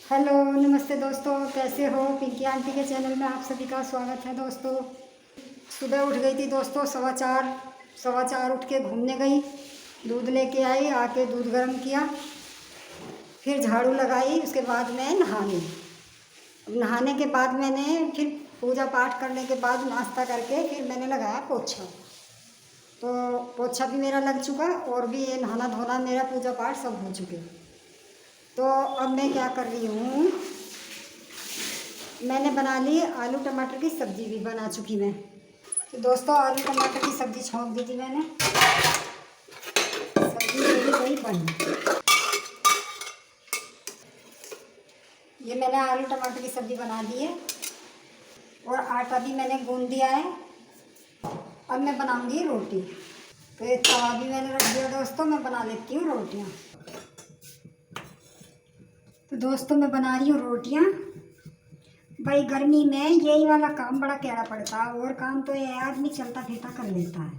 Hello नमस्ते दोस्तों, कैसे हो। पिंकी आंटी के चैनल में आप सभी का स्वागत है दोस्तों। सुबह उठ गई थी दोस्तों, सवा चार उठ के घूमने गई, दूध लेके आई, आके दूध गर्म किया, फिर झाड़ू लगाई, उसके बाद मैं नहाने नहाने के बाद मैंने फिर पूजा पाठ करने के बाद नाश्ता करके फिर मैंने लगाया पोछा। तो पोछा भी मेरा लग चुका और भी ये नहाना धोना मेरा पूजा पाठ सब हो चुके। तो अब मैं क्या कर रही हूँ, मैंने बना ली आलू टमाटर की सब्ज़ी भी बना चुकी मैं। तो दोस्तों आलू टमाटर की सब्ज़ी छोंक दी थी मैंने, सब्ज़ी मेरी वही बनी। ये मैंने आलू टमाटर की सब्ज़ी बना दी है और आटा भी मैंने गूंद दिया है। अब मैं बनाऊंगी रोटी। तो एक तवा भी मैंने रख दिया दोस्तों, मैं बना लेती हूँ रोटियाँ। तो दोस्तों मैं बना रही हूँ रोटियाँ। भाई गर्मी में यही वाला काम बड़ा कैड़ा पड़ता है, और काम तो ये आदमी चलता फिरता कर लेता है,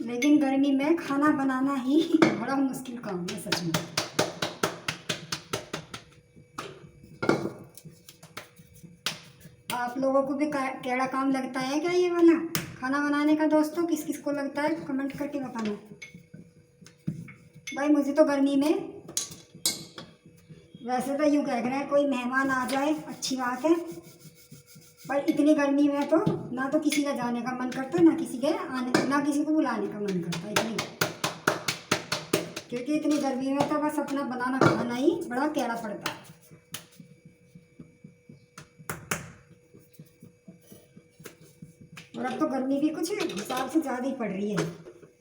लेकिन गर्मी में खाना बनाना ही बड़ा मुश्किल काम है सच में। आप लोगों को भी कैड़ा काम लगता है क्या ये वाला खाना बनाने का दोस्तों? किस किस को लगता है कमेंट करके बताना। भाई मुझे तो गर्मी में, वैसे तो यूँ कह रहे हैं कोई मेहमान आ जाए अच्छी बात है, पर इतनी गर्मी में तो ना तो किसी का जाने का मन करता, ना किसी के आने, ना किसी को बुलाने का मन करता इतनी, क्योंकि इतनी गर्मी में तो बस अपना बनाना खाना ही बड़ा कैड़ा पड़ता है। और अब तो गर्मी भी कुछ हिसाब से ज़्यादा ही पड़ रही है।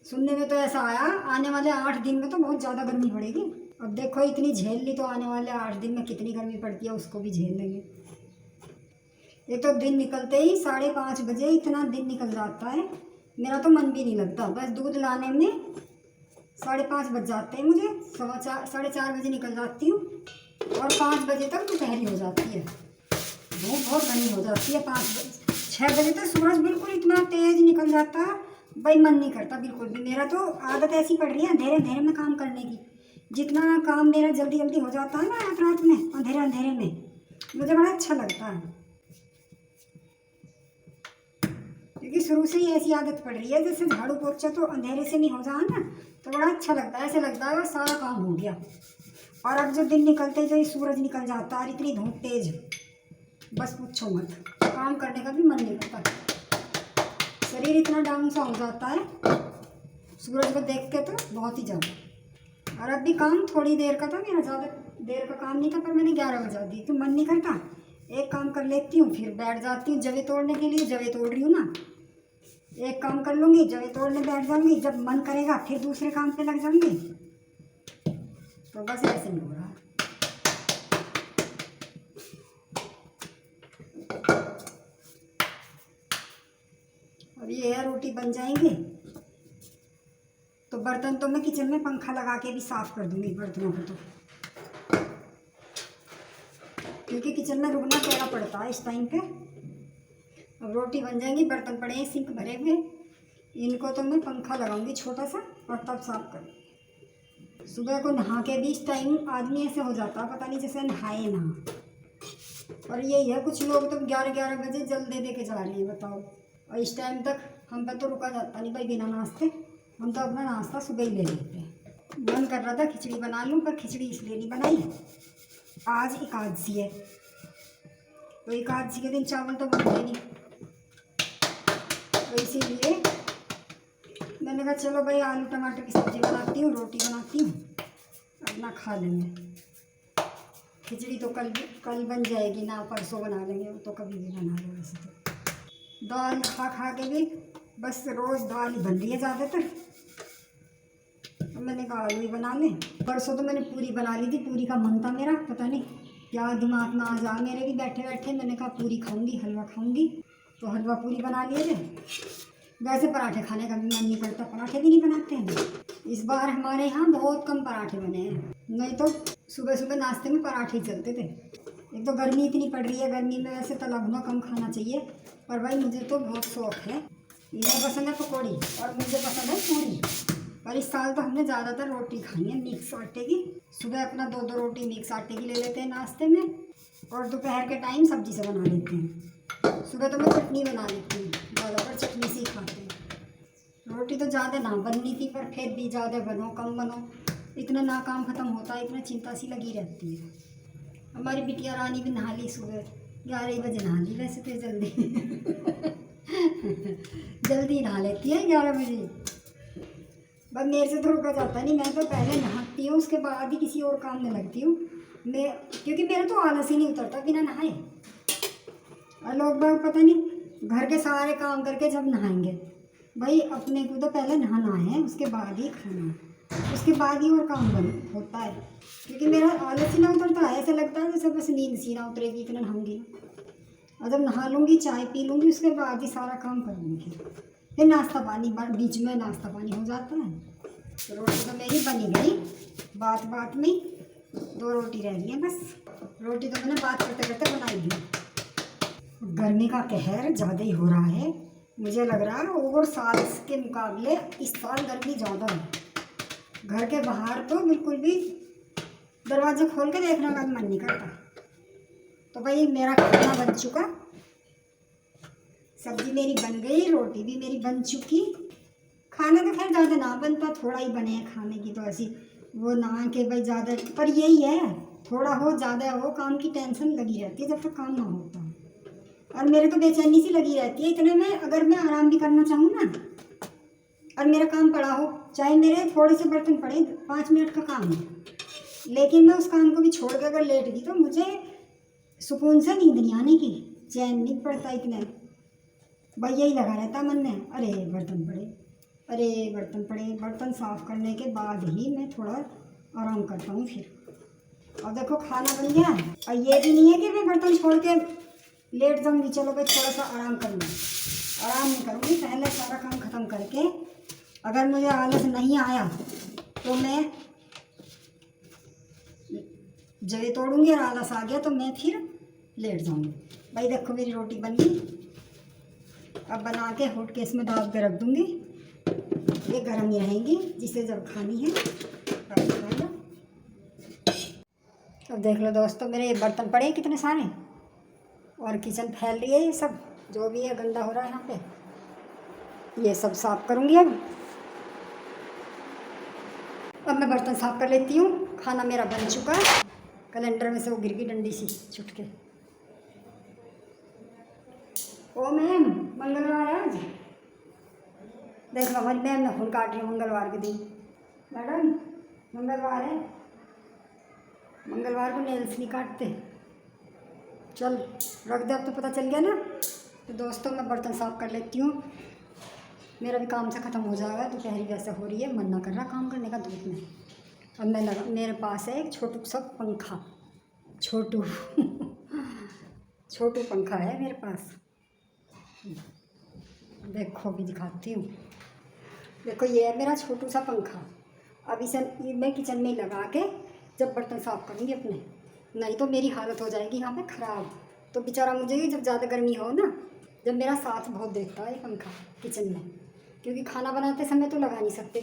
सुनने में तो ऐसा आया आने वाले 8 दिन में तो बहुत ज़्यादा गर्मी पड़ेगी। अब देखो इतनी झेल ली तो आने वाले 8 दिन में कितनी गर्मी पड़ती है उसको भी झेल लेंगे। ये तो दिन निकलते ही 5:30 बजे इतना दिन निकल जाता है, मेरा तो मन भी नहीं लगता। बस दूध लाने में 5:30 बज जाते हैं मुझे, 4:30 बजे निकल जाती हूँ और 5 बजे तक दोपहरी हो जाती है। धूप बहुत घनी हो जाती है। 6 बजे तक सूरज बिल्कुल इतना तेज़ निकल जाता है, भाई मन नहीं करता बिल्कुल भी। मेरा तो आदत ऐसी पड़ रही है अंधेरे अंधेरे में काम करने की। जितना काम मेरा जल्दी जल्दी हो जाता है ना रात रात में अंधेरे अंधेरे में, मुझे बड़ा अच्छा लगता है, क्योंकि शुरू से ही ऐसी आदत पड़ रही है। जैसे झाड़ू पोछा तो अंधेरे से नहीं हो जाए ना तो बड़ा अच्छा लगता है, ऐसे लगता है सारा काम हो गया। और अब जो दिन निकलते जो सूरज निकल जाता है, इतनी धूप तेज, बस पूछो मत, काम करने का भी मन नहीं करता। शरीर इतना डाउन सा हो जाता है सूरज को देख के, तो बहुत ही ज़्यादा। और अब भी काम थोड़ी देर का था मेरा, ज़्यादा देर का काम नहीं था, पर मैंने 11 बजा दी तो मन नहीं करता। एक काम कर लेती हूँ फिर बैठ जाती हूँ जवे तोड़ने के लिए। जवे तोड़ रही हूँ ना, एक काम कर लूँगी, जवे तोड़ने बैठ जाऊँगी, जब मन करेगा फिर दूसरे काम पे लग जाऊँगी। तो बस ऐसे नहीं हो रहा। अब ये है रोटी बन जाएंगे तो बर्तन तो मैं किचन में पंखा लगा के भी साफ़ कर दूँगी बर्तनों को, तो क्योंकि किचन में रुकना कैड़ा पड़ता है इस टाइम पे। अब रोटी बन जाएंगी, बर्तन पड़े हैं सिंक भरे हुए, इनको तो मैं पंखा लगाऊंगी छोटा सा और तब साफ करूँगी। सुबह को नहा के भी इस टाइम आदमी ऐसे हो जाता है पता नहीं जैसे नहाए ना। और यही है, कुछ लोग तो 11 बजे जल दे के जा रहे हैं बताओ। और इस टाइम तक हम पर तो रुका जाता नहीं भाई बिना नाश्ते, हम तो अपना नाश्ता सुबह ही ले लेते हैं। मन कर रहा था खिचड़ी बना लूँ, पर खिचड़ी इसलिए नहीं बनाई, आज एकादशी है, तो एकादशी के दिन चावल तो बनते नहीं, तो इसीलिए मैंने कहा चलो भाई आलू टमाटर की सब्ज़ी बनाती हूँ, रोटी बनाती हूँ, अपना खा लेंगे। खिचड़ी तो कल बन जाएगी ना, परसों बना लेंगे, वो तो कभी भी बना लो। वैसे तो दाल खा खा के भी बस रोज़ दाल ही बन रही है ज़्यादातर, तो मैंने कहा आलू ही बना लें। परसों तो मैंने पूरी बना ली थी, पूरी का मन था मेरा, पता नहीं क्या दिमाग में आ जा मेरे भी बैठे बैठे, मैंने कहा पूरी खाऊंगी, हलवा खाऊंगी, तो हलवा पूरी बना लिए थे। वैसे पराठे खाने का भी मन नहीं करता, पराठे भी नहीं बनाते हैं इस बार। हमारे यहाँ बहुत कम पराठे बने हैं, नहीं तो सुबह सुबह नाश्ते में पराठे ही चलते थे। एक तो गर्मी इतनी पड़ रही है, गर्मी में वैसे तला भुना कम खाना चाहिए, पर भाई मुझे तो बहुत शौक है। इन्हें पसंद है पकौड़ी और मुझे पसंद है पूरी। और इस साल तो हमने ज़्यादातर रोटी खाई है मिक्स आटे की। सुबह अपना 2-2 रोटी मिक्स आटे की ले लेते हैं नाश्ते में, और दोपहर के टाइम सब्जी से बना लेते हैं। सुबह तो मैं चटनी बना लेती हूँ, ज़्यादातर चटनी से ही खाते हैं। रोटी तो ज़्यादा ना बननी थी, पर फिर भी ज़्यादा बनो कम बनो इतना ना काम ख़त्म होता है, इतना चिंता सी लगी रहती है। हमारी बिटिया रानी भी नहा ली, सुबह 11 बजे नहा ली, वैसे तो जल्दी जल्दी नहा लेती है 11 बजे। बस मेरे से तो रुका जाता नहीं, मैं तो पहले नहाती हूँ उसके बाद ही किसी और काम में लगती हूँ मैं, क्योंकि मेरा तो आलस ही नहीं उतरता बिना नहाए। और लोग बाग पता नहीं घर के सारे काम करके जब नहाएंगे, भाई अपने को तो पहले नहाना है, उसके बाद ही खाना है, उसके बाद ही और काम बन होता है। क्योंकि मेरा आलस ही ना उतरता है, ऐसा लगता है जैसे बस नींद सी ना उतरेगी इतना नहाऊंगी, और जब नहा लूँगी चाय पी लूँगी उसके बाद ही सारा काम कर लूँगी। फिर नाश्ता पानी बीच में नाश्ता पानी हो जाता है। तो रोटी तो मेरी बनी गई, बात बात में 2 रोटी रह गई है बस। रोटी तो मैंने बात करते करते बनाई दी। गर्मी का कहर ज़्यादा ही हो रहा है, मुझे लग रहा है और साल के मुकाबले इस साल गर्मी ज़्यादा है। घर के बाहर तो बिल्कुल भी दरवाजे खोल के देखने का मन नहीं करता। तो भाई मेरा खाना बन चुका, सब्जी मेरी बन गई, रोटी भी मेरी बन चुकी। खाना तो खैर ज़्यादा ना बनता, थोड़ा ही बने हैं खाने की तो ऐसी वो ना कि भाई ज़्यादा, पर यही है थोड़ा हो ज़्यादा हो काम की टेंशन लगी रहती है जब तक काम ना होता। और मेरे तो बेचैनी सी लगी रहती है इतने में, अगर मैं आराम भी करना चाहूँ ना और मेरा काम पड़ा हो, चाहे मेरे थोड़े से बर्तन पड़े, 5 मिनट का काम है, लेकिन मैं उस काम को भी छोड़ कर अगर लेट गई तो मुझे सुकून से नींद नहीं आने की, चैन नहीं पड़ता इतने। भाई यही लगा रहता मन में, अरे बर्तन पड़े, अरे बर्तन पड़े। बर्तन साफ़ करने के बाद ही मैं थोड़ा आराम करता हूँ फिर। और देखो खाना बन गया, और ये भी नहीं है कि मैं बर्तन छोड़ के लेट जाऊँगी, चलो भाई थोड़ा सा आराम कर लूँ। आराम नहीं करूँगी, पहले सारा काम ख़त्म करके अगर मुझे आलस नहीं आया तो मैं जगह तोड़ूँगी, और आलस आ गया तो मैं फिर लेट जाऊँगी। भाई देखो मेरी रोटी बन गई, अब बना के हॉट केस में दाब के रख दूँगी, ये गर्म ही रहेंगी, जिसे जब खानी है तब खाएगा। अब देख लो दोस्तों मेरे बर्तन पड़े कितने सारे, और किचन फैल रही है, ये सब जो भी है गंदा हो रहा है यहाँ पे, ये सब साफ़ करूँगी। अब मैं बर्तन साफ़ कर लेती हूँ। खाना मेरा बन चुका है, कैलेंडर में से वो गिर गई डंडी सी छुट के। ओ मैम मंगलवार है आज, देख लो हमारी मैम ने फोन काट रही है मंगलवार के दिन। मैडम मंगलवार है, मंगलवार को नेल्स नहीं काटते, चल रख दे, अब तो पता चल गया ना। तो दोस्तों मैं बर्तन साफ़ कर लेती हूँ, मेरा भी काम से ख़त्म हो जाएगा, दोपहरी वैसे हो रही है, मन ना कर रहा काम करने का धूप में। अब मैं लगा, मेरे पास है एक छोटू सा पंखा, छोटू छोटू पंखा है मेरे पास, देखो भी दिखाती हूँ। देखो ये है मेरा छोटू सा पंखा। अब इसे मैं किचन में लगा के जब बर्तन साफ़ करूँगी अपने, नहीं तो मेरी हालत हो जाएगी यहाँ पे ख़राब। तो बेचारा मुझे जब ज़्यादा गर्मी हो ना, जब मेरा साथ बहुत देता है पंखा किचन में, क्योंकि खाना बनाते समय तो लगा नहीं सकते,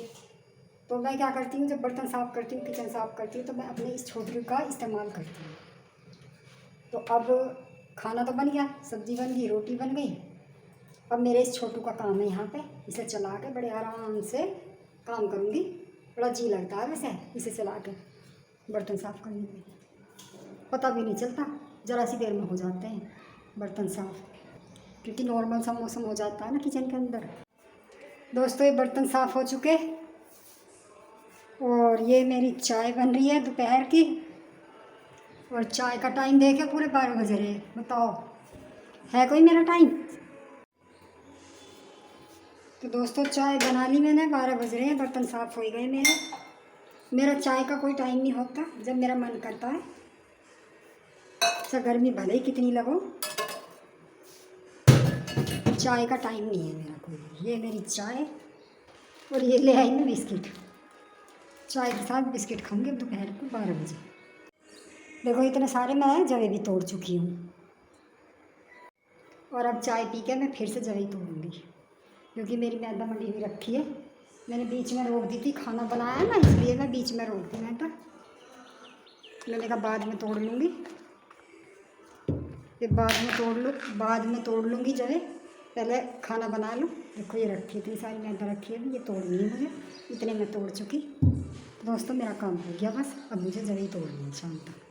तो मैं क्या करती हूँ जब बर्तन साफ़ करती हूँ, किचन साफ़ करती हूँ, तो मैं अपने इस छोटू का इस्तेमाल करती हूँ। तो अब खाना तो बन गया, सब्ज़ी बन गई, रोटी बन गई। अब मेरे इस छोटू का काम है यहाँ पे, इसे चला के बड़े आराम से काम करूँगी। बड़ा जी लगता है वैसे इसे चला के बर्तन साफ़ करने में, पता भी नहीं चलता, ज़रा सी देर में हो जाते हैं बर्तन साफ़, क्योंकि नॉर्मल सा मौसम हो जाता है ना किचन के अंदर। दोस्तों ये बर्तन साफ़ हो चुके, और ये मेरी चाय बन रही है दोपहर की, और चाय का टाइम देखे पूरे 12 बज रहे हैं, बताओ है कोई मेरा टाइम। तो दोस्तों चाय बना ली मैंने, 12 बज रहे हैं, बर्तन साफ़ हो गए मेरे। मेरा चाय का कोई टाइम नहीं होता, जब मेरा मन करता है, चाहे गर्मी भले ही कितनी लगो, चाय का टाइम नहीं है मेरा कोई। ये मेरी चाय, और ये ले आई मैं बिस्किट, चाय के साथ बिस्किट खाऊंगी दोपहर को 12 बजे। देखो इतने सारे मैं जवे भी तोड़ चुकी हूँ, और अब चाय पी के मैं फिर से जवे तोड़ूँगी, क्योंकि मेरी मैदा मंडी हुई रखी है, मैंने बीच में रोक दी थी, खाना बनाया ना इसलिए मैं बीच में रोक दी। मैंने कहा बाद में तोड़ लूँगी, फिर बाद में तोड़ लूँगी जब पहले खाना बना लूँ। देखो ये रखी इतनी सारी मैदा रखी है, ये तोड़नी है मुझे, इतने में तोड़ चुकी। दोस्तों मेरा काम हो गया बस, अब मुझे जब ही तोड़नी है शाम तक।